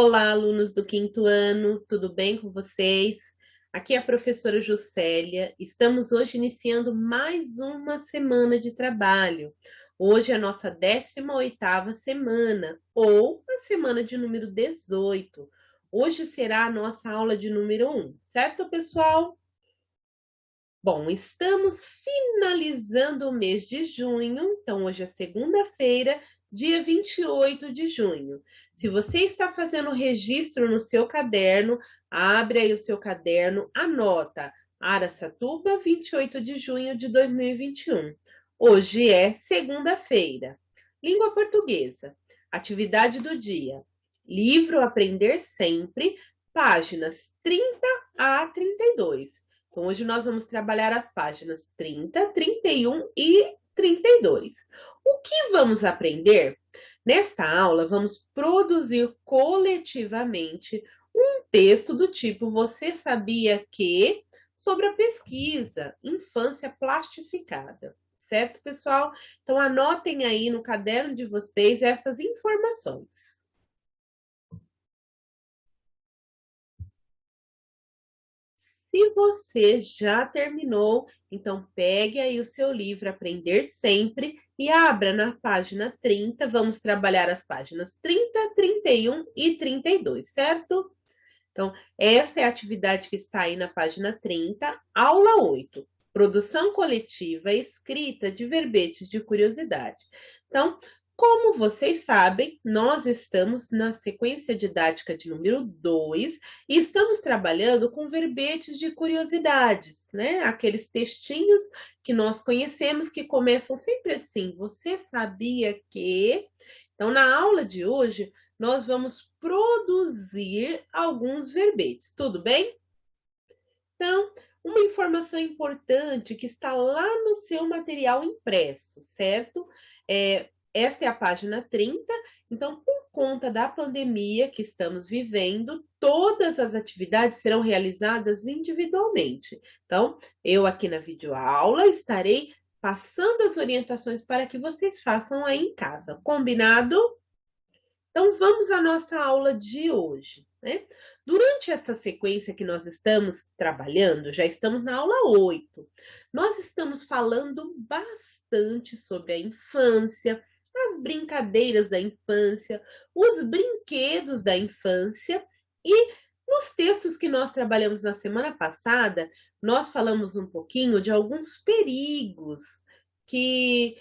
Olá, alunos do quinto ano, tudo bem com vocês? Aqui é a professora Juscelia. Estamos hoje iniciando mais uma semana de trabalho. Hoje é a nossa 18ª semana, ou a semana de número 18. Hoje será a nossa aula de número 1, certo, pessoal? Bom, estamos finalizando o mês de junho, então hoje é segunda-feira, dia 28 de junho. Se você está fazendo o registro no seu caderno, abre aí o seu caderno, anota Araçatuba, 28 de junho de 2021. Hoje é segunda-feira. Língua portuguesa. Atividade do dia. Livro Aprender Sempre, páginas 30 a 32. Então, hoje nós vamos trabalhar as páginas 30, 31 e 32. O que vamos aprender? Nesta aula, vamos produzir coletivamente um texto do tipo Você sabia que? Sobre a pesquisa Infância Plastificada. Certo, pessoal? Então, anotem aí no caderno de vocês essas informações. Se você já terminou, então pegue aí o seu livro Aprender Sempre e abra na página 30. Vamos trabalhar as páginas 30, 31 e 32, certo? Então, essa é a atividade que está aí na página 30, aula 8. Produção coletiva escrita de verbetes de curiosidade. Então, como vocês sabem, nós estamos na sequência didática de número 2 e estamos trabalhando com verbetes de curiosidades, né? Aqueles textinhos que nós conhecemos que começam sempre assim: Você sabia que? Então, na aula de hoje, nós vamos produzir alguns verbetes, tudo bem? Então, uma informação importante que está lá no seu material impresso, certo? Esta é a página 30. Então, por conta da pandemia que estamos vivendo, todas as atividades serão realizadas individualmente. Então, eu aqui na videoaula estarei passando as orientações para que vocês façam aí em casa. Combinado? Então, vamos à nossa aula de hoje, né? Durante esta sequência que nós estamos trabalhando, já estamos na aula 8, nós estamos falando bastante sobre a infância, as brincadeiras da infância, os brinquedos da infância e nos textos que nós trabalhamos na semana passada, nós falamos um pouquinho de alguns perigos que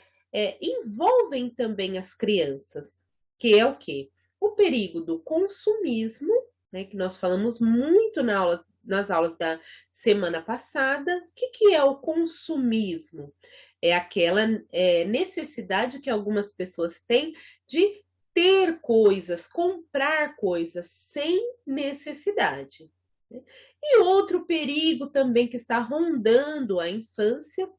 envolvem também as crianças, que é o quê? O perigo do consumismo, né, que nós falamos muito nas aulas da semana passada. O que é o consumismo? É aquela necessidade que algumas pessoas têm de ter coisas, comprar coisas sem necessidade, né? E outro perigo também que está rondando a infância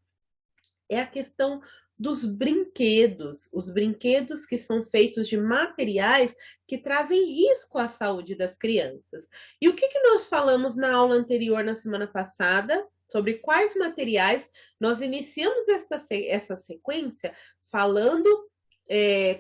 é a questão dos brinquedos, os brinquedos que são feitos de materiais que trazem risco à saúde das crianças. E o que nós falamos na aula anterior, na semana passada, sobre quais materiais nós iniciamos essa sequência falando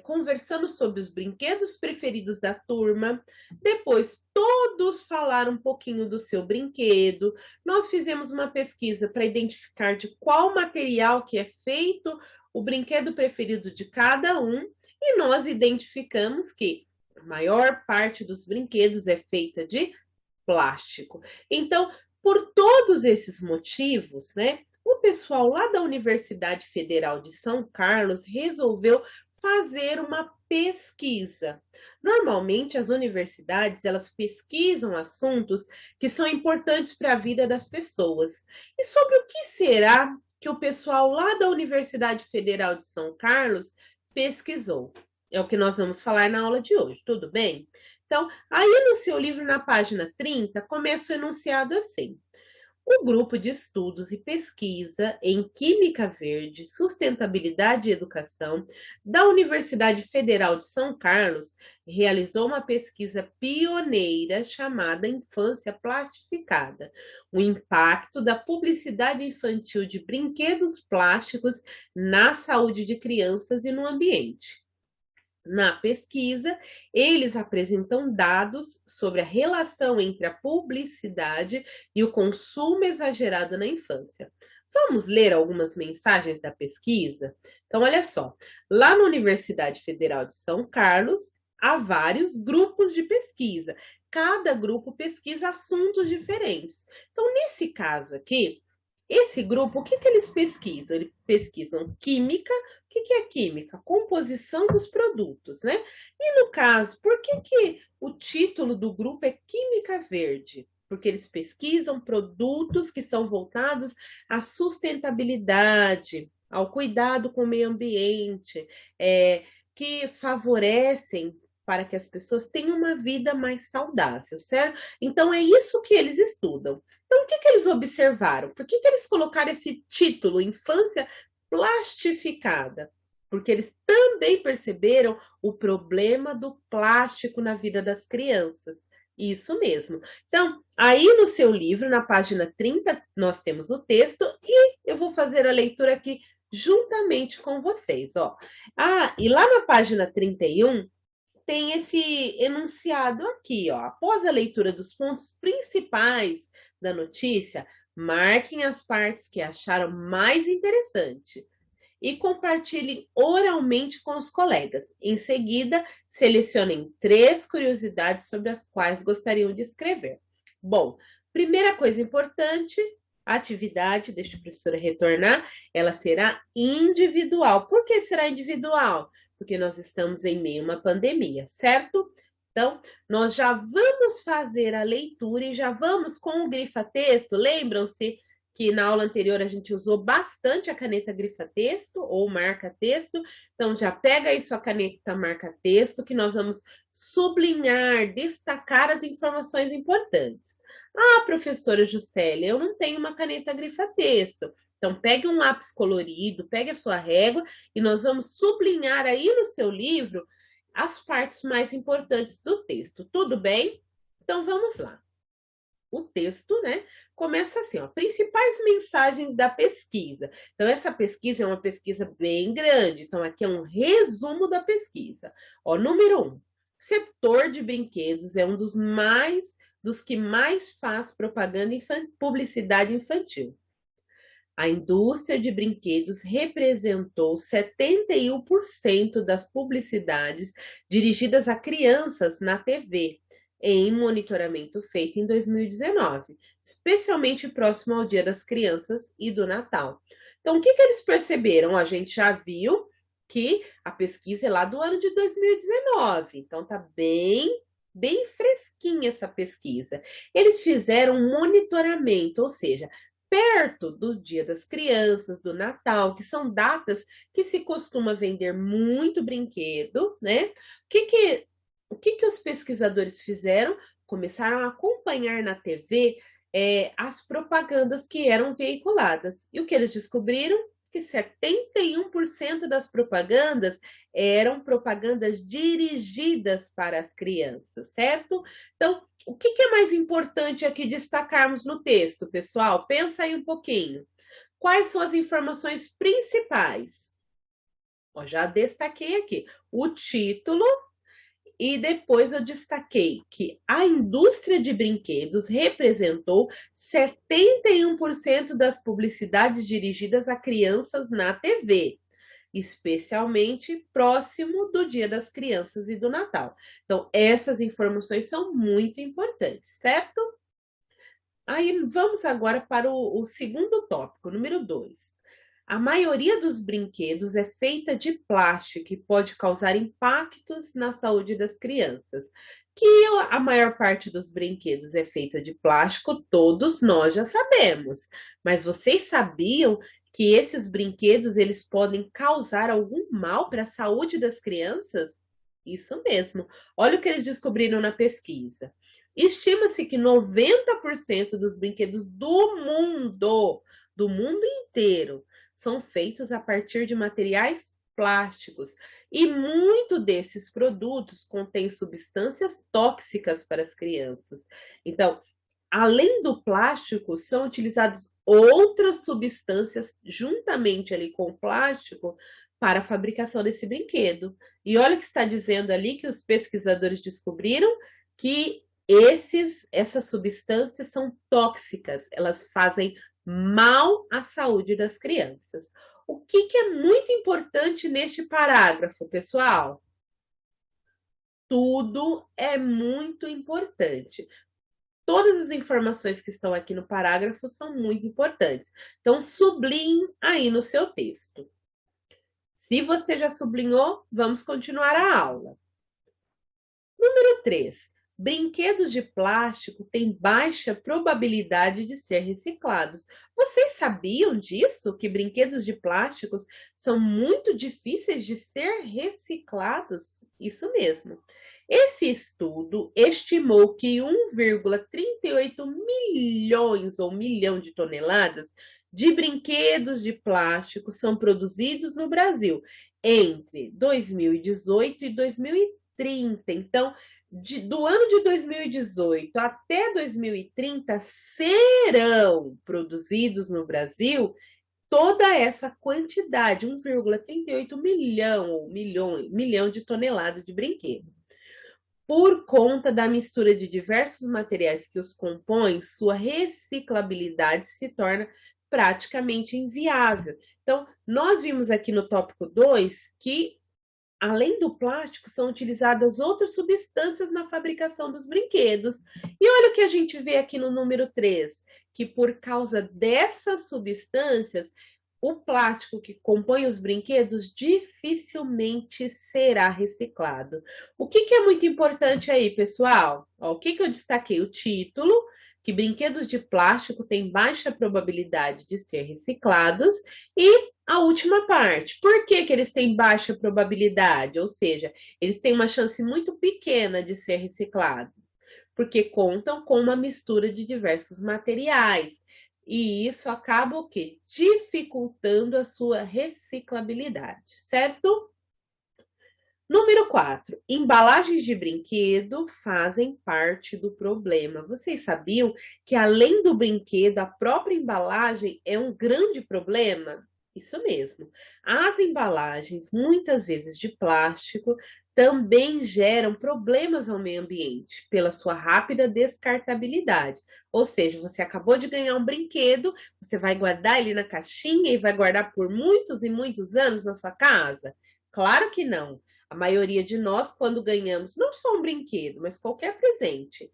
conversando sobre os brinquedos preferidos da turma. Depois, todos falaram um pouquinho do seu brinquedo. Nós fizemos uma pesquisa para identificar de qual material que é feito o brinquedo preferido de cada um. E nós identificamos que a maior parte dos brinquedos é feita de plástico. Então, por todos esses motivos, né, o pessoal lá da Universidade Federal de São Carlos resolveu fazer uma pesquisa. Normalmente as universidades, elas pesquisam assuntos que são importantes para a vida das pessoas. E sobre o que será que o pessoal lá da Universidade Federal de São Carlos pesquisou? É o que nós vamos falar na aula de hoje, tudo bem? Então, aí no seu livro, na página 30, começa o enunciado assim: o grupo de estudos e pesquisa em Química Verde, Sustentabilidade e Educação da Universidade Federal de São Carlos realizou uma pesquisa pioneira chamada Infância Plastificada, o impacto da publicidade infantil de brinquedos plásticos na saúde de crianças e no ambiente. Na pesquisa, eles apresentam dados sobre a relação entre a publicidade e o consumo exagerado na infância. Vamos ler algumas mensagens da pesquisa? Então, olha só, lá na Universidade Federal de São Carlos, há vários grupos de pesquisa. Cada grupo pesquisa assuntos diferentes. Então, nesse caso aqui, esse grupo, o que eles pesquisam? Eles pesquisam química. O que é química? Composição dos produtos, né? E no caso, por que o título do grupo é Química Verde? Porque eles pesquisam produtos que são voltados à sustentabilidade, ao cuidado com o meio ambiente, que favorecem para que as pessoas tenham uma vida mais saudável, certo? Então, é isso que eles estudam. Então, o que eles observaram? Por que eles colocaram esse título, Infância Plastificada? Porque eles também perceberam o problema do plástico na vida das crianças. Isso mesmo. Então, aí no seu livro, na página 30, nós temos o texto e eu vou fazer a leitura aqui juntamente com vocês, ó. E lá na página 31, tem esse enunciado aqui, ó. Após a leitura dos pontos principais da notícia, marquem as partes que acharam mais interessante e compartilhem oralmente com os colegas. Em seguida, selecionem 3 curiosidades sobre as quais gostariam de escrever. Bom, primeira coisa importante, a atividade, deixa a professora retornar, ela será individual. Por que será individual? Porque nós estamos em meio a uma pandemia, certo? Então, nós já vamos fazer a leitura e já vamos com o grifa-texto. Lembram-se que na aula anterior a gente usou bastante a caneta grifa-texto ou marca-texto. Então, já pega aí sua caneta marca-texto que nós vamos sublinhar, destacar as informações importantes. Professora Juscelia, eu não tenho uma caneta grifa-texto. Então, pegue um lápis colorido, pegue a sua régua e nós vamos sublinhar aí no seu livro as partes mais importantes do texto. Tudo bem? Então, vamos lá. O texto, né, começa assim, ó, principais mensagens da pesquisa. Então, essa pesquisa é uma pesquisa bem grande. Então, aqui é um resumo da pesquisa. Ó, número 1, setor de brinquedos é um dos que mais faz propaganda publicidade infantil. A indústria de brinquedos representou 71% das publicidades dirigidas a crianças na TV, em monitoramento feito em 2019, especialmente próximo ao Dia das Crianças e do Natal. Então, o que eles perceberam? A gente já viu que a pesquisa é lá do ano de 2019, então tá bem fresquinha essa pesquisa. Eles fizeram um monitoramento, ou seja, perto do Dia das Crianças, do Natal, que são datas que se costuma vender muito brinquedo, né? O que os pesquisadores fizeram? Começaram a acompanhar na TV as propagandas que eram veiculadas. E o que eles descobriram? Que 71% das propagandas eram propagandas dirigidas para as crianças, certo? Então, o que é mais importante aqui destacarmos no texto, pessoal? Pensa aí um pouquinho. Quais são as informações principais? Ó, já destaquei aqui o título e depois eu destaquei que a indústria de brinquedos representou 71% das publicidades dirigidas a crianças na TV, especialmente próximo do Dia das Crianças e do Natal. Então, essas informações são muito importantes, certo? Aí vamos agora para o segundo tópico, número 2. A maioria dos brinquedos é feita de plástico e pode causar impactos na saúde das crianças. Que a maior parte dos brinquedos é feita de plástico, todos nós já sabemos. Mas vocês sabiam que esses brinquedos eles podem causar algum mal para a saúde das crianças? Isso mesmo. Olha o que eles descobriram na pesquisa. Estima-se que 90% dos brinquedos do mundo inteiro, são feitos a partir de materiais plásticos. E muito desses produtos contém substâncias tóxicas para as crianças. Então, além do plástico, são utilizadas outras substâncias juntamente ali com o plástico para a fabricação desse brinquedo. E olha o que está dizendo ali, que os pesquisadores descobriram que essas substâncias são tóxicas, elas fazem mal à saúde das crianças. O que é muito importante neste parágrafo, pessoal? Tudo é muito importante. Todas as informações que estão aqui no parágrafo são muito importantes. Então, sublinhe aí no seu texto. Se você já sublinhou, vamos continuar a aula. Número 3. Brinquedos de plástico têm baixa probabilidade de ser reciclados. Vocês sabiam disso? Que brinquedos de plásticos são muito difíceis de ser reciclados? Isso mesmo. Esse estudo estimou que 1,38 milhões ou milhão de toneladas de brinquedos de plástico são produzidos no Brasil entre 2018 e 2030. Então, do ano de 2018 até 2030 serão produzidos no Brasil toda essa quantidade, 1,38 milhão ou milhão de toneladas de brinquedos. Por conta da mistura de diversos materiais que os compõem, sua reciclabilidade se torna praticamente inviável. Então, nós vimos aqui no tópico 2 que, além do plástico, são utilizadas outras substâncias na fabricação dos brinquedos. E olha o que a gente vê aqui no número 3, que por causa dessas substâncias, o plástico que compõe os brinquedos dificilmente será reciclado. O que é muito importante aí, pessoal? Ó, o que eu destaquei? O título, que brinquedos de plástico têm baixa probabilidade de ser reciclados, e a última parte, por que eles têm baixa probabilidade? Ou seja, eles têm uma chance muito pequena de ser reciclados, porque contam com uma mistura de diversos materiais. E isso acaba o quê? Dificultando a sua reciclabilidade, certo? Número 4. Embalagens de brinquedo fazem parte do problema. Vocês sabiam que, além do brinquedo, a própria embalagem é um grande problema? Isso mesmo. As embalagens, muitas vezes de plástico, também geram problemas ao meio ambiente pela sua rápida descartabilidade. Ou seja, você acabou de ganhar um brinquedo, você vai guardar ele na caixinha e vai guardar por muitos e muitos anos na sua casa? Claro que não. A maioria de nós, quando ganhamos não só um brinquedo, mas qualquer presente,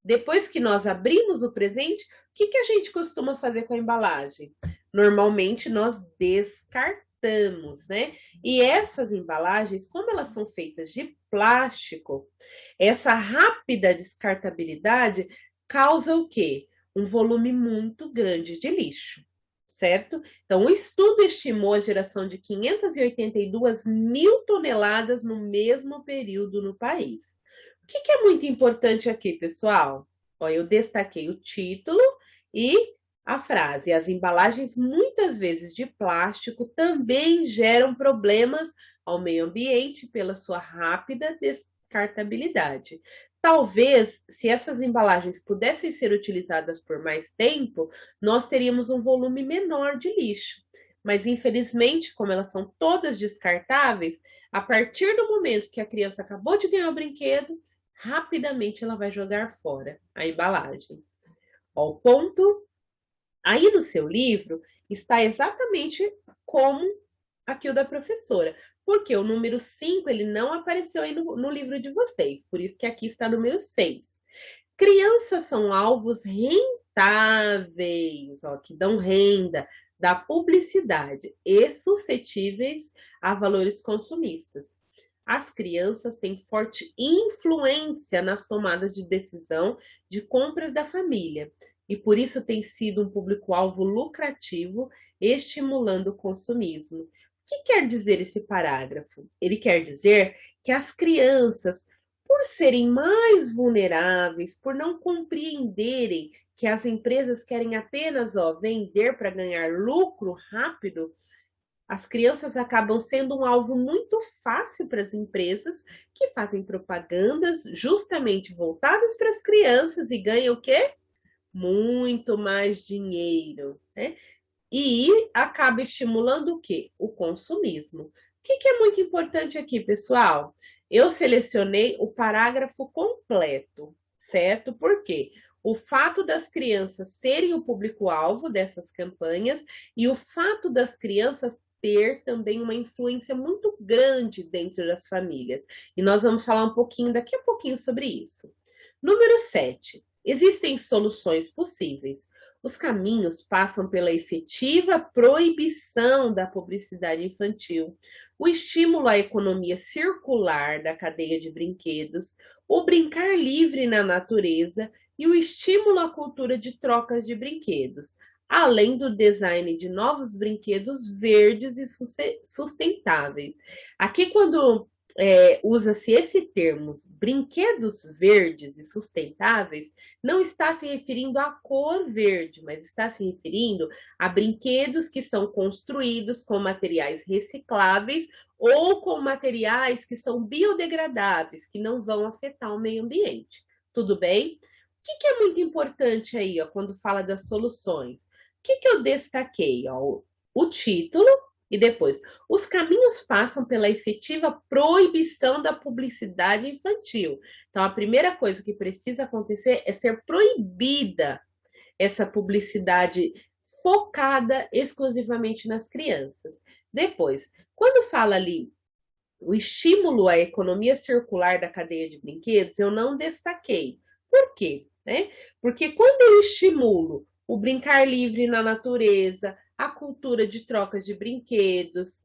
depois que nós abrimos o presente, o que a gente costuma fazer com a embalagem? Normalmente nós descartamos, né? E essas embalagens, como elas são feitas de plástico, essa rápida descartabilidade causa o quê? Um volume muito grande de lixo, certo? Então, o estudo estimou a geração de 582 mil toneladas no mesmo período no país. O que é muito importante aqui, pessoal? Ó, eu destaquei o título e a frase. As embalagens, muitas vezes de plástico, também geram problemas ao meio ambiente pela sua rápida descartabilidade. Talvez, se essas embalagens pudessem ser utilizadas por mais tempo, nós teríamos um volume menor de lixo. Mas, infelizmente, como elas são todas descartáveis, a partir do momento que a criança acabou de ganhar o brinquedo, rapidamente ela vai jogar fora a embalagem. Ó, o ponto aí no seu livro está exatamente como aqui o da professora, porque o número 5 ele não apareceu aí no livro de vocês, por isso que aqui está o número 6. Crianças são alvos rentáveis, ó, que dão renda da publicidade e suscetíveis a valores consumistas. As crianças têm forte influência nas tomadas de decisão de compras da família e por isso tem sido um público-alvo lucrativo, estimulando o consumismo. O que quer dizer esse parágrafo? Ele quer dizer que as crianças, por serem mais vulneráveis, por não compreenderem que as empresas querem apenas vender para ganhar lucro rápido, as crianças acabam sendo um alvo muito fácil para as empresas que fazem propagandas justamente voltadas para as crianças e ganham o quê? Muito mais dinheiro, né? E acaba estimulando o quê? O consumismo. que é muito importante aqui, pessoal? Eu selecionei o parágrafo completo, certo? Por quê? O fato das crianças serem o público-alvo dessas campanhas e o fato das crianças ter também uma influência muito grande dentro das famílias. E nós vamos falar um pouquinho daqui a pouquinho sobre isso. Número 7. Existem soluções possíveis. Os caminhos passam pela efetiva proibição da publicidade infantil, o estímulo à economia circular da cadeia de brinquedos, o brincar livre na natureza e o estímulo à cultura de trocas de brinquedos, além do design de novos brinquedos verdes e sustentáveis. Aqui, quando usa-se esse termo, brinquedos verdes e sustentáveis, não está se referindo à cor verde, mas está se referindo a brinquedos que são construídos com materiais recicláveis ou com materiais que são biodegradáveis, que não vão afetar o meio ambiente. Tudo bem? O que é muito importante aí, ó, quando fala das soluções? O que eu destaquei? Ó? O título e depois, os caminhos passam pela efetiva proibição da publicidade infantil. Então, a primeira coisa que precisa acontecer é ser proibida essa publicidade focada exclusivamente nas crianças. Depois, quando fala ali o estímulo à economia circular da cadeia de brinquedos, eu não destaquei. Por quê? Porque quando eu estimulo o brincar livre na natureza, a cultura de trocas de brinquedos,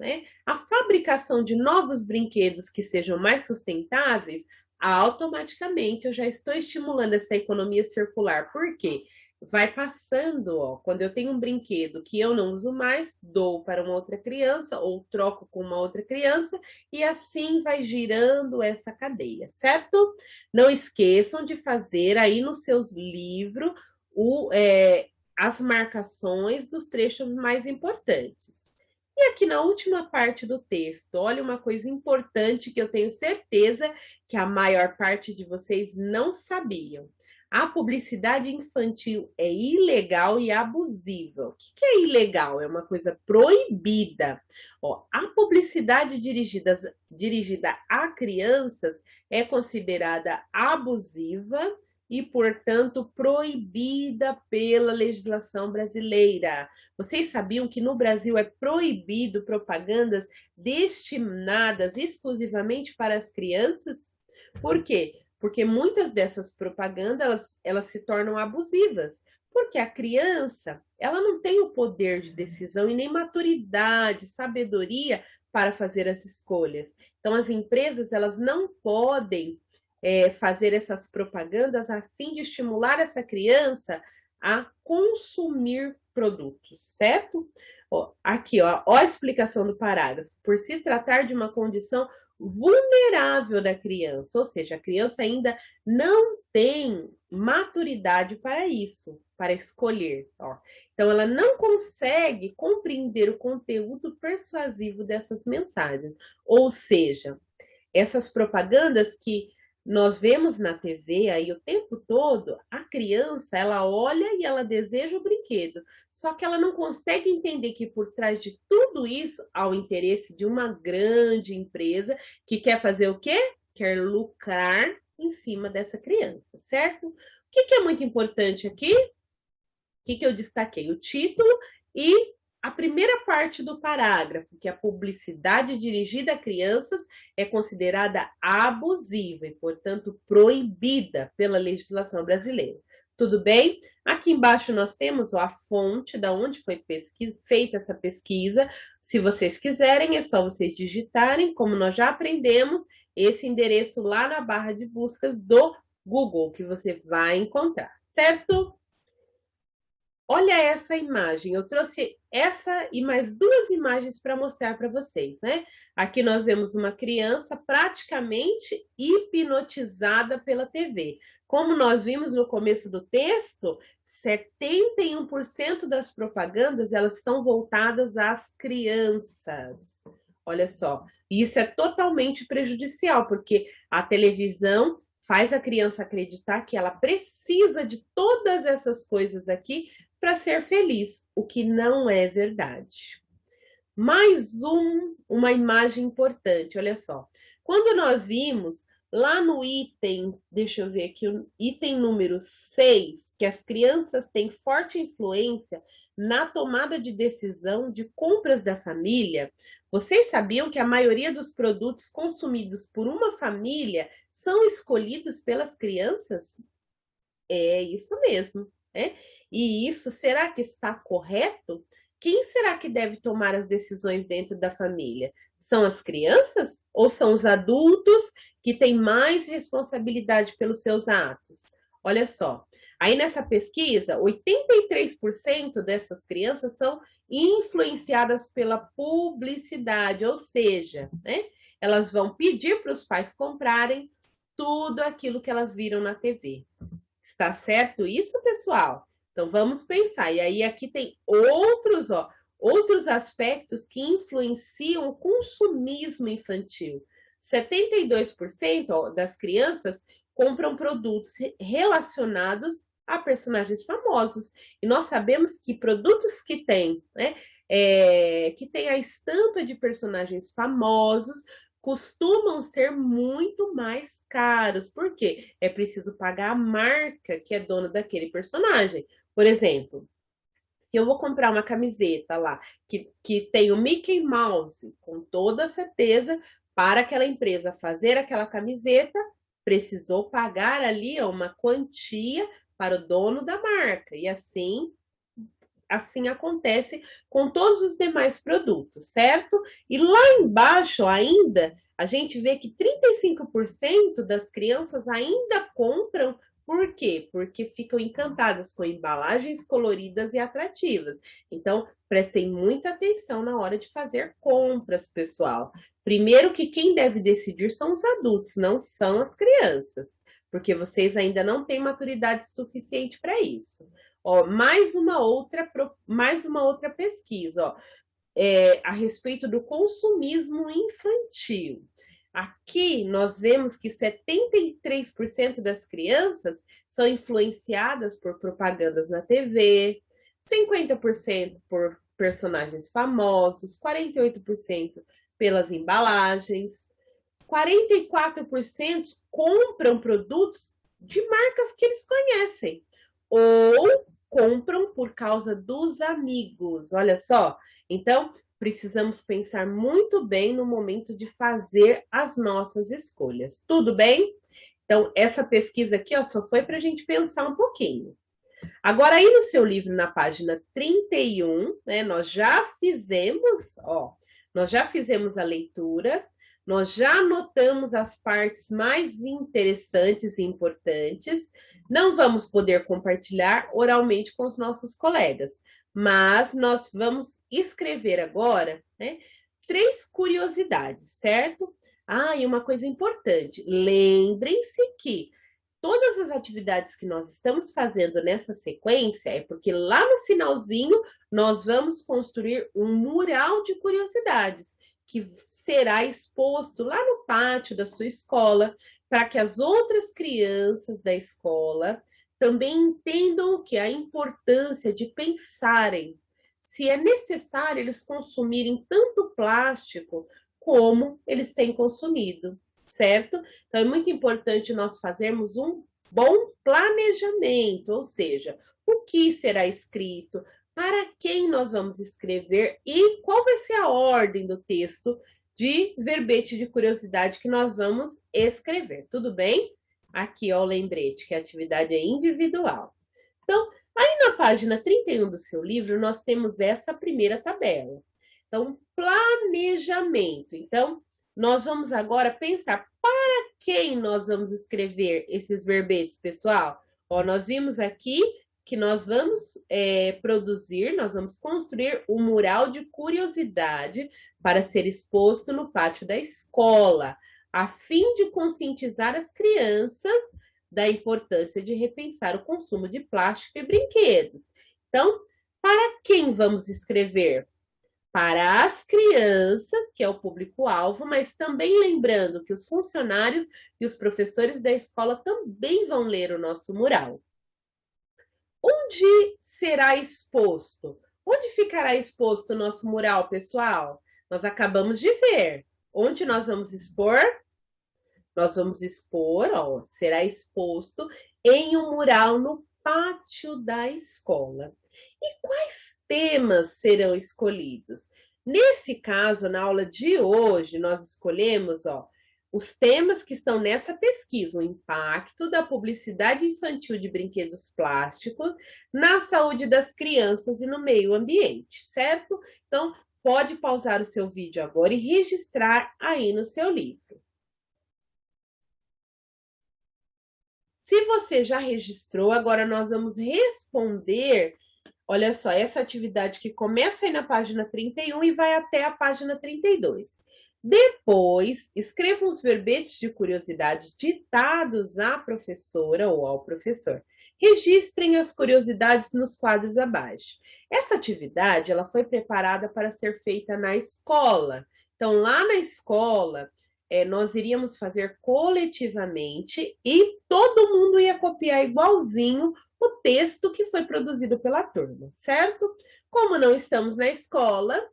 a fabricação de novos brinquedos que sejam mais sustentáveis, automaticamente eu já estou estimulando essa economia circular. Por quê? Vai passando, ó, quando eu tenho um brinquedo que eu não uso mais, dou para uma outra criança ou troco com uma outra criança e assim vai girando essa cadeia, certo? Não esqueçam de fazer aí nos seus livros as marcações dos trechos mais importantes. E aqui na última parte do texto, olha uma coisa importante que eu tenho certeza que a maior parte de vocês não sabiam. A publicidade infantil é ilegal e abusiva. O que é ilegal? É uma coisa proibida. Ó, a publicidade dirigida a crianças é considerada abusiva e, portanto, proibida pela legislação brasileira. Vocês sabiam que no Brasil é proibido propagandas destinadas exclusivamente para as crianças? Por quê? Porque muitas dessas propagandas, elas se tornam abusivas. Porque a criança, ela não tem o poder de decisão e nem maturidade, sabedoria para fazer as escolhas. Então, as empresas, elas não podem fazer essas propagandas a fim de estimular essa criança a consumir produtos, certo? Ó, aqui, ó a explicação do parágrafo. Por se tratar de uma condição vulnerável da criança, ou seja, a criança ainda não tem maturidade para isso, para escolher. Ó. Então, ela não consegue compreender o conteúdo persuasivo dessas mensagens. Ou seja, essas propagandas que nós vemos na TV aí o tempo todo, a criança, ela olha e ela deseja o brinquedo. Só que ela não consegue entender que por trás de tudo isso há o interesse de uma grande empresa que quer fazer o quê? Quer lucrar em cima dessa criança, certo? O que é muito importante aqui? O que eu destaquei? O título e a primeira parte do parágrafo, que a publicidade dirigida a crianças é considerada abusiva e, portanto, proibida pela legislação brasileira. Tudo bem? Aqui embaixo nós temos a fonte da onde foi feita essa pesquisa. Se vocês quiserem, é só vocês digitarem, como nós já aprendemos, esse endereço lá na barra de buscas do Google, que você vai encontrar, certo? Olha essa imagem, eu trouxe essa e mais duas imagens para mostrar para vocês, Aqui nós vemos uma criança praticamente hipnotizada pela TV. Como nós vimos no começo do texto, 71% das propagandas elas estão voltadas às crianças. Olha só, isso é totalmente prejudicial, porque a televisão faz a criança acreditar que ela precisa de todas essas coisas aqui para ser feliz, o que não é verdade. Mais uma imagem importante, olha só. Quando nós vimos lá no item, deixa eu ver aqui, o item número 6, que as crianças têm forte influência na tomada de decisão de compras da família, vocês sabiam que a maioria dos produtos consumidos por uma família são escolhidos pelas crianças? É isso mesmo, né? E isso, será que está correto? Quem será que deve tomar as decisões dentro da família? São as crianças ou são os adultos que têm mais responsabilidade pelos seus atos? Olha só, aí nessa pesquisa, 83% dessas crianças são influenciadas pela publicidade, ou seja, né, elas vão pedir para os pais comprarem tudo aquilo que elas viram na TV. Está certo isso, pessoal? Então vamos pensar. E aí aqui tem outros aspectos que influenciam o consumismo infantil. 72% das crianças compram produtos relacionados a personagens famosos. E nós sabemos que produtos que têm, né, que tem a estampa de personagens famosos costumam ser muito mais caros. Por quê? É preciso pagar a marca que é dona daquele personagem. Por exemplo, se eu vou comprar uma camiseta lá que tem o Mickey Mouse, com toda certeza, para aquela empresa fazer aquela camiseta, precisou pagar ali uma quantia para o dono da marca. E assim acontece com todos os demais produtos, certo? E lá embaixo ainda, a gente vê que 35% das crianças ainda compram. Por quê? Porque ficam encantadas com embalagens coloridas e atrativas. Então, prestem muita atenção na hora de fazer compras, pessoal. Primeiro que quem deve decidir são os adultos, não são as crianças, porque vocês ainda não têm maturidade suficiente para isso. Ó, mais uma outra pesquisa, ó, a respeito do consumismo infantil. Aqui nós vemos que 73% das crianças são influenciadas por propagandas na TV, 50% por personagens famosos, 48% pelas embalagens, 44% compram produtos de marcas que eles conhecem ou compram por causa dos amigos. Olha só. Então, precisamos pensar muito bem no momento de fazer as nossas escolhas. Tudo bem? Então, essa pesquisa aqui, ó, só foi para a gente pensar um pouquinho. Agora, aí no seu livro, na página 31, né, nós já fizemos a leitura, nós já anotamos as partes mais interessantes e importantes. Não vamos poder compartilhar oralmente com os nossos colegas, mas nós vamos escrever agora, né, 3 curiosidades, certo? Ah, e uma coisa importante, lembrem-se que todas as atividades que nós estamos fazendo nessa sequência é porque lá no finalzinho nós vamos construir um mural de curiosidades que será exposto lá no pátio da sua escola para que as outras crianças da escola também entendam que a importância de pensarem se é necessário eles consumirem tanto plástico como eles têm consumido, certo? Então, é muito importante nós fazermos um bom planejamento, ou seja, o que será escrito, para quem nós vamos escrever e qual vai ser a ordem do texto de verbete de curiosidade que nós vamos escrever, tudo bem? Aqui, ó, o lembrete que a atividade é individual. Então, aí na página 31 do seu livro, nós temos essa primeira tabela. Então, planejamento. Então, nós vamos agora pensar para quem nós vamos escrever esses verbetes, pessoal? Ó, nós vimos aqui que nós vamos nós vamos construir um mural de curiosidade para ser exposto no pátio da escola, a fim de conscientizar as crianças da importância de repensar o consumo de plástico e brinquedos. Então, para quem vamos escrever? Para as crianças, que é o público-alvo, mas também lembrando que os funcionários e os professores da escola também vão ler o nosso mural. Onde será exposto? Onde ficará exposto o nosso mural, pessoal? Nós acabamos de ver. Onde nós vamos expor? Nós vamos expor, ó, será exposto em um mural no pátio da escola. E quais temas serão escolhidos? Nesse caso, na aula de hoje, nós escolhemos, ó, os temas que estão nessa pesquisa, o impacto da publicidade infantil de brinquedos plásticos na saúde das crianças e no meio ambiente, certo? Então, pode pausar o seu vídeo agora e registrar aí no seu livro. Se você já registrou, agora nós vamos responder, olha só, essa atividade que começa aí na página 31 e vai até a página 32. Depois, escreva os verbetes de curiosidades ditados à professora ou ao professor. Registrem as curiosidades nos quadros abaixo. Essa atividade, ela foi preparada para ser feita na escola. Então, lá na escola, nós iríamos fazer coletivamente e todo mundo ia copiar igualzinho o texto que foi produzido pela turma, certo? Como não estamos na escola,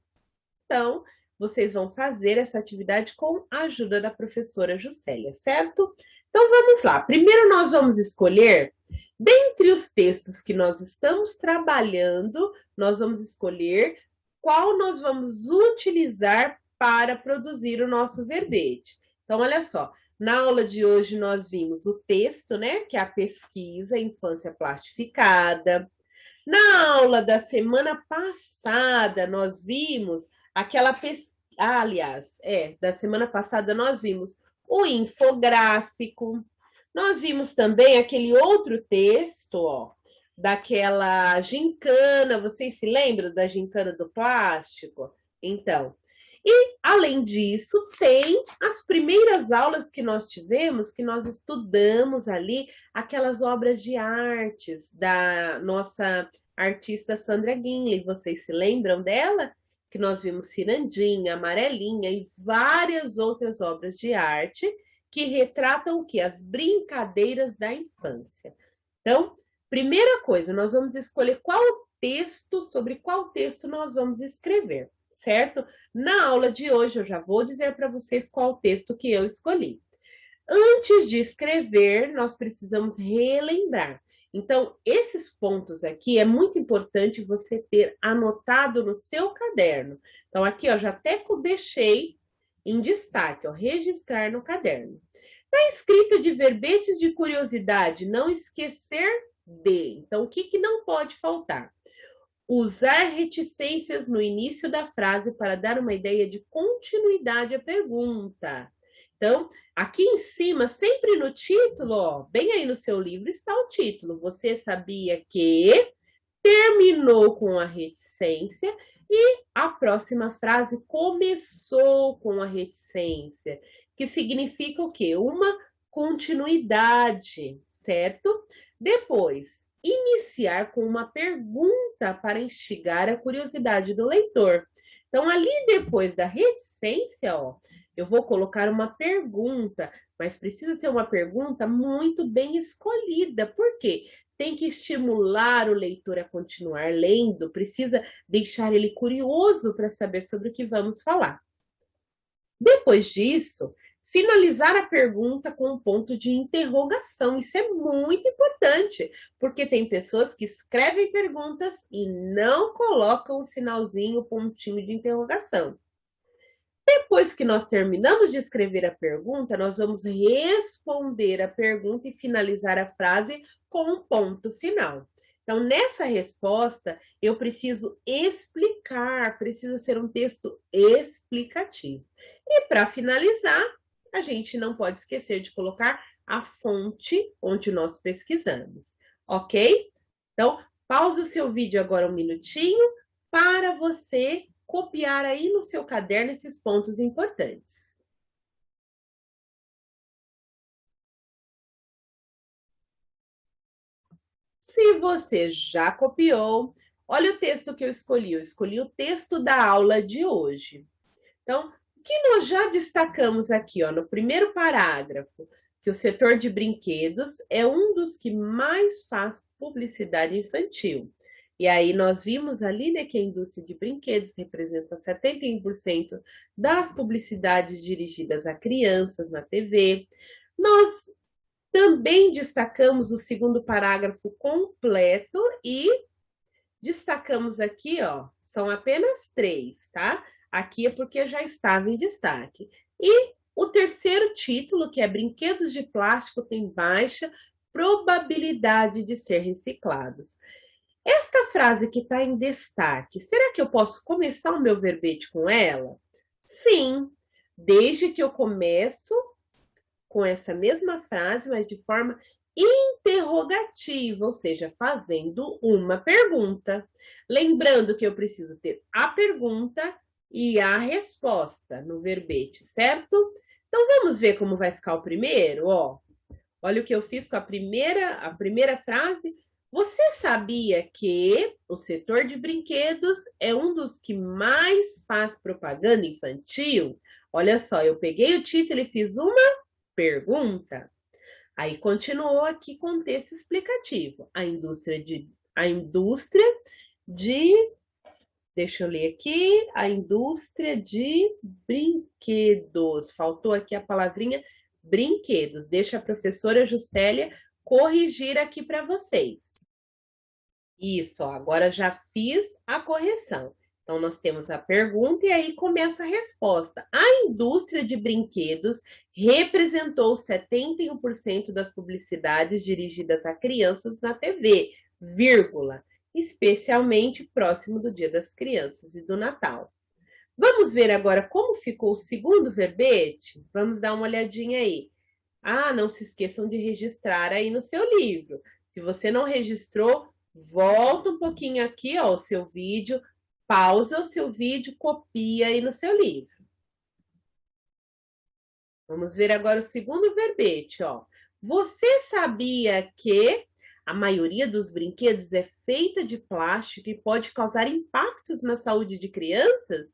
então vocês vão fazer essa atividade com a ajuda da professora Juscelia, certo? Então vamos lá. Primeiro nós vamos escolher, dentre os textos que nós estamos trabalhando, nós vamos escolher qual nós vamos utilizar para produzir o nosso verbete. Então, olha só, na aula de hoje nós vimos o texto, né, que é a pesquisa Infância Plastificada. Na aula da semana passada nós vimos aquela pesquisa, da semana passada nós vimos o infográfico. Nós vimos também aquele outro texto, ó, daquela gincana, vocês se lembram da gincana do plástico? Então, e, além disso, tem as primeiras aulas que nós tivemos, que nós estudamos ali, aquelas obras de artes da nossa artista Sandra Guinle. Vocês se lembram dela? Que nós vimos Cirandinha, Amarelinha e várias outras obras de arte que retratam o quê? As brincadeiras da infância. Então, primeira coisa, nós vamos escolher qual texto, sobre qual texto nós vamos escrever, certo? Na aula de hoje, eu já vou dizer para vocês qual o texto que eu escolhi. Antes de escrever, nós precisamos relembrar. Então, esses pontos aqui é muito importante você ter anotado no seu caderno. Então, aqui, ó, já até deixei em destaque, ó, registrar no caderno. Na escrita de verbetes de curiosidade, não esquecer de. Então, o que que não pode faltar? Usar reticências no início da frase para dar uma ideia de continuidade à pergunta. Então, aqui em cima, sempre no título, ó, bem aí no seu livro está o título. Você sabia que terminou com a reticência e a próxima frase começou com a reticência, que significa o quê? Uma continuidade, certo? Depois, iniciar com uma pergunta para instigar a curiosidade do leitor. Então, ali depois da reticência, ó, eu vou colocar uma pergunta, mas precisa ser uma pergunta muito bem escolhida. Por quê? Tem que estimular o leitor a continuar lendo, precisa deixar ele curioso para saber sobre o que vamos falar. Depois disso, finalizar a pergunta com um ponto de interrogação. Isso é muito importante, porque tem pessoas que escrevem perguntas e não colocam o sinalzinho, o pontinho de interrogação. Depois que nós terminamos de escrever a pergunta, nós vamos responder a pergunta e finalizar a frase com um ponto final. Então, nessa resposta, eu preciso explicar, precisa ser um texto explicativo. E para finalizar, a gente não pode esquecer de colocar a fonte onde nós pesquisamos, ok? Então, pausa o seu vídeo agora um minutinho para você copiar aí no seu caderno esses pontos importantes. Se você já copiou, olha o texto que eu escolhi. Eu escolhi o texto da aula de hoje. Então, o que nós já destacamos aqui, ó, no primeiro parágrafo, que o setor de brinquedos é um dos que mais faz publicidade infantil. E aí nós vimos ali, né, que a indústria de brinquedos representa 71% das publicidades dirigidas a crianças na TV. Nós também destacamos o segundo parágrafo completo e destacamos aqui, ó, são apenas 3, tá? Aqui é porque já estava em destaque. E o terceiro título, que é Brinquedos de Plástico têm baixa probabilidade de ser reciclados. Esta frase que está em destaque, será que eu posso começar o meu verbete com ela? Sim, desde que eu começo com essa mesma frase, mas de forma interrogativa, ou seja, fazendo uma pergunta. Lembrando que eu preciso ter a pergunta e a resposta no verbete, certo? Então vamos ver como vai ficar o primeiro, ó. Olha o que eu fiz com a primeira frase. Você sabia que o setor de brinquedos é um dos que mais faz propaganda infantil? Olha só, eu peguei o título e fiz uma pergunta. Aí continuou aqui com o texto explicativo. Deixa eu ler aqui, a indústria de brinquedos. Faltou aqui a palavrinha brinquedos. Deixa a professora Juscelia corrigir aqui para vocês. Isso, ó, agora já fiz a correção. Então, nós temos a pergunta e aí começa a resposta. A indústria de brinquedos representou 71% das publicidades dirigidas a crianças na TV, vírgula, especialmente próximo do Dia das Crianças e do Natal. Vamos ver agora como ficou o segundo verbete? Vamos dar uma olhadinha aí. Ah, não se esqueçam de registrar aí no seu livro. Se você não registrou, volta um pouquinho aqui, ó, o seu vídeo, pausa o seu vídeo, copia aí no seu livro. Vamos ver agora o segundo verbete, ó. Você sabia que a maioria dos brinquedos é feita de plástico e pode causar impactos na saúde de crianças?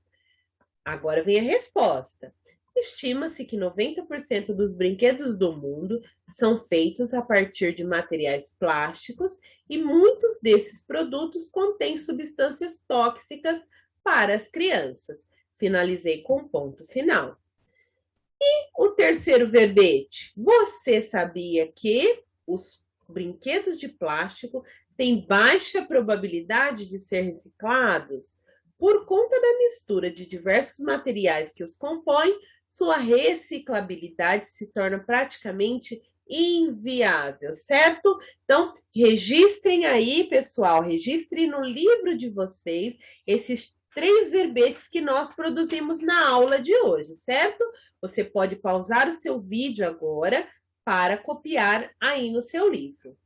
Agora vem a resposta. Estima-se que 90% dos brinquedos do mundo são feitos a partir de materiais plásticos e muitos desses produtos contêm substâncias tóxicas para as crianças. Finalizei com um ponto final. E o terceiro verbete. Você sabia que os brinquedos de plástico têm baixa probabilidade de ser reciclados? Por conta da mistura de diversos materiais que os compõem, sua reciclabilidade se torna praticamente inviável, certo? Então, registrem aí, pessoal, registrem no livro de vocês esses 3 verbetes que nós produzimos na aula de hoje, certo? Você pode pausar o seu vídeo agora para copiar aí no seu livro.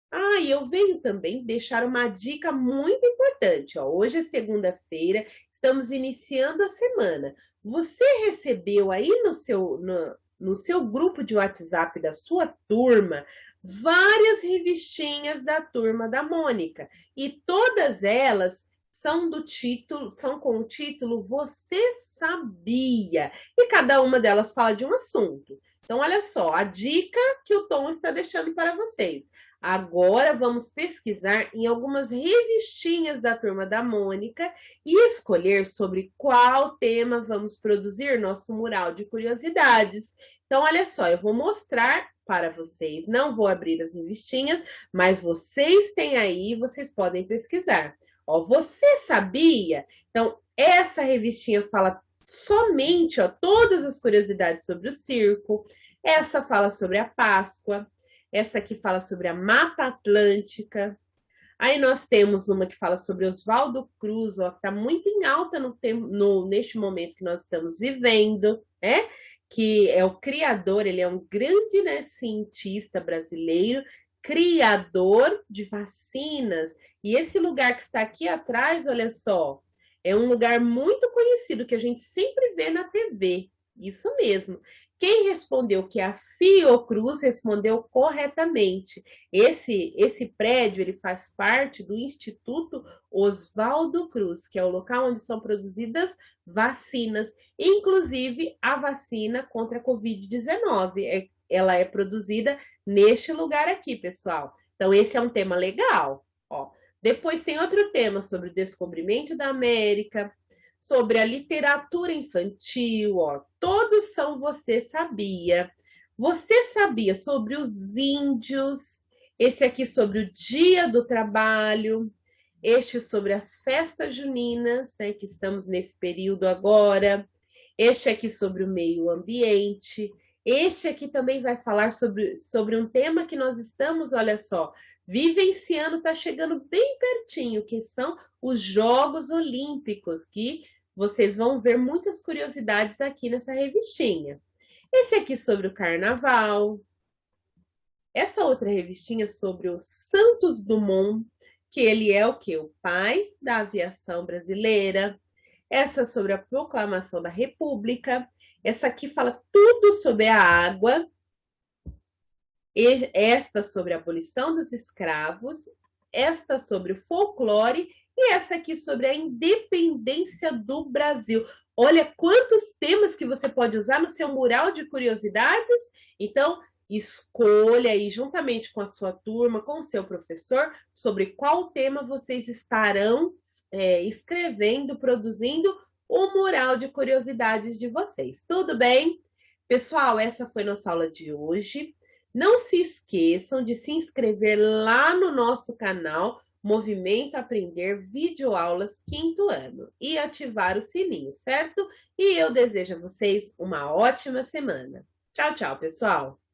Ah, e eu venho também deixar uma dica muito importante. Ó. Hoje é segunda-feira, estamos iniciando a semana. Você recebeu aí no seu grupo de WhatsApp da sua turma várias revistinhas da turma da Mônica. E todas elas são com o título Você Sabia? E cada uma delas fala de um assunto. Então, olha só, a dica que o Tom está deixando para vocês. Agora vamos pesquisar em algumas revistinhas da turma da Mônica e escolher sobre qual tema vamos produzir nosso mural de curiosidades. Então, olha só, eu vou mostrar para vocês, não vou abrir as revistinhas, mas vocês têm aí, vocês podem pesquisar. Ó, você sabia? Então, essa revistinha fala somente, ó, todas as curiosidades sobre o circo, essa fala sobre a Páscoa, essa aqui fala sobre a Mata Atlântica. Aí nós temos uma que fala sobre Oswaldo Cruz, ó, que está muito em alta neste momento que nós estamos vivendo, né? Que é o criador, ele é um grande, né, cientista brasileiro, criador de vacinas. E esse lugar que está aqui atrás, olha só, é um lugar muito conhecido que a gente sempre vê na TV. Isso mesmo. Quem respondeu que a Fiocruz respondeu corretamente. Esse prédio ele faz parte do Instituto Oswaldo Cruz, que é o local onde são produzidas vacinas, inclusive a vacina contra a Covid-19. ela é produzida neste lugar aqui, pessoal. Então, esse é um tema legal, ó. Depois tem outro tema sobre o descobrimento da América, sobre a literatura infantil, ó. Todos são Você Sabia. Você sabia sobre os índios? Esse aqui sobre o Dia do Trabalho. Este sobre as festas juninas, né, que estamos nesse período agora. Este aqui sobre o meio ambiente. Este aqui também vai falar sobre um tema que nós estamos, olha só, vivenciando, está chegando bem pertinho, que são os Jogos Olímpicos, que vocês vão ver muitas curiosidades aqui nessa revistinha. Esse aqui sobre o Carnaval. Essa outra revistinha sobre o Santos Dumont, que ele é o quê? O pai da aviação brasileira. Essa sobre a proclamação da República. Essa aqui fala tudo sobre a água. Esta sobre a abolição dos escravos. Esta sobre o folclore. E essa aqui sobre a independência do Brasil. Olha quantos temas que você pode usar no seu mural de curiosidades. Então, escolha aí, juntamente com a sua turma, com o seu professor, sobre qual tema vocês estarão escrevendo, produzindo o mural de curiosidades de vocês. Tudo bem? Pessoal, essa foi nossa aula de hoje. Não se esqueçam de se inscrever lá no nosso canal Movimento Aprender Videoaulas 5º ano e ativar o sininho, certo? E eu desejo a vocês uma ótima semana. Tchau, tchau, pessoal!